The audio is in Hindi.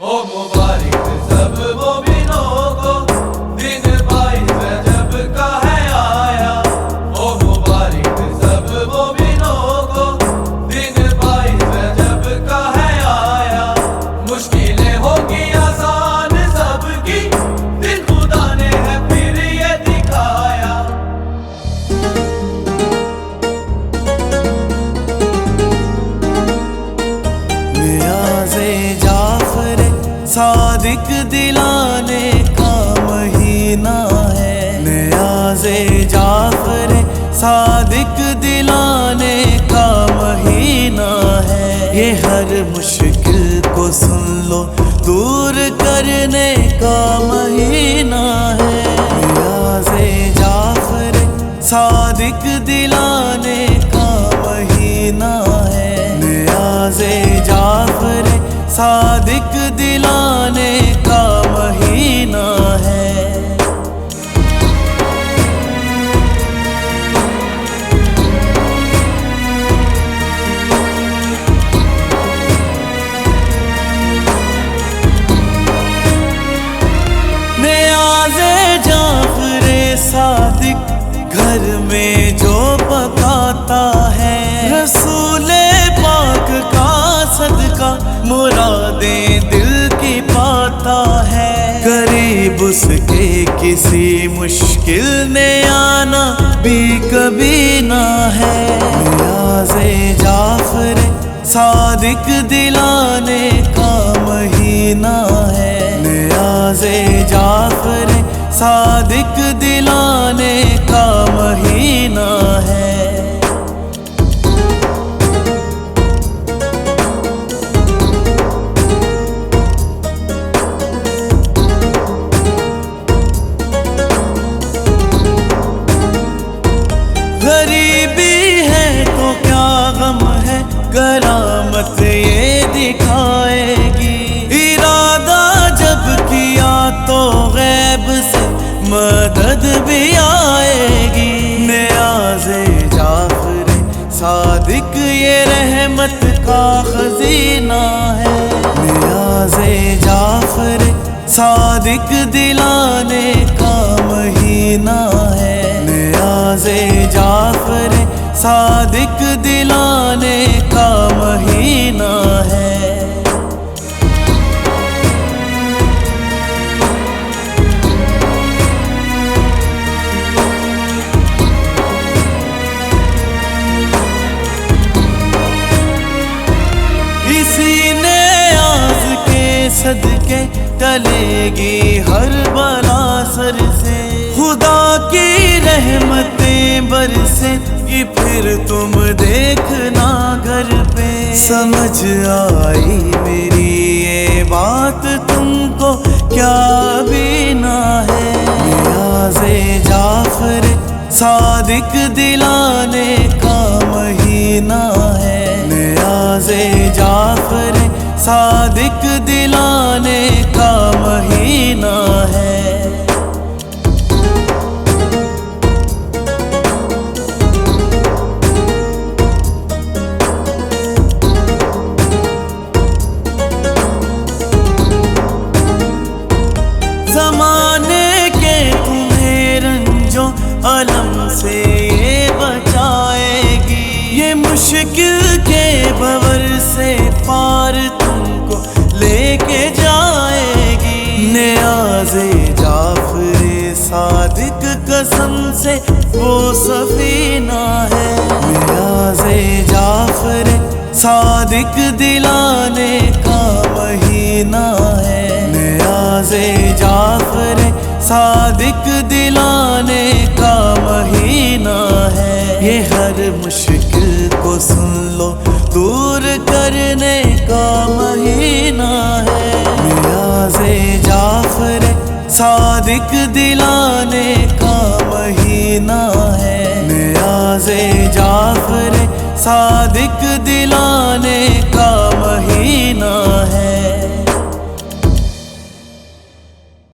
ओ मुबारक सब मोमिनों को दिन 22 रजब का है आया। ओ मुबारक सब मोमिनों को दिन 22 रजब का है आया। मुश्किलें होगी आसान सबकी, दिन खुदा ने है फिर ये दिखाया। सादिक दिलाने का महीना है, नियाज़े जाफ़र सादिक दिलाने का महीना है। ये हर मुश्किल को सुन लो दूर करने का महीना है। नियाज़े जाफ़र सादिक दिलाने का महीना है, नियाज़े जाफ़र सादिक दिलाने का महीना है। नियाज़े जाफ़र सादिक घर में जो पकाता है, रसूले पाक का सदका मुरादें दिल की पाता है। गरीब उसके किसी मुश्किल ने आना भी कभी ना है। नियाज़े जाफ़र सादिक दिलाने का महीना है, नियाज़े जाफ़र सादिक दिलाने का महीना है। गरीबी है तो क्या गम है, करामत ये दिखाएगी। इरादा जब किया तो गैब से मदद भी आएगी। नियाज़े जाफ़र सादिक ये रहमत का खजीना है। नियाज़े जाफ़र सादिक दिलाने का महीना है, नियाज़े जाफ़र सादिक दिलाने का महीना है। इसी नियाज़ के सदके टलेगी हर बला सर से। खुदा की रहमतें बरसे कि फिर तुम देखना घर पे। समझ आई मेरी ये बात तुमको क्या भी ना है। नियाज़े जाफ़र सादिक दिलाने का महीना है, नियाज़े जाफ़र सादिक दिलाने का महीना है। ज़माने के तुम्हें रंजो अलम से ये बचाएगी। ये मुश्किल के भंवर से पार तुमको लेके जाएगी। नियाज़े जाफ़र सादिक कसम से वो सफीना है। नियाज़े जाफ़र सादिक दिलाने का महीना है, नियाज़े जाफ़र सादिक दिलाने का महीना है। ये हर मुश्किल को सुन लो दूर करने का महीना है। नियाज़े जाफ़र सादिक दिलाने का महीना है, नियाज़े जाफ़र सादिक दिलाने का महीना है।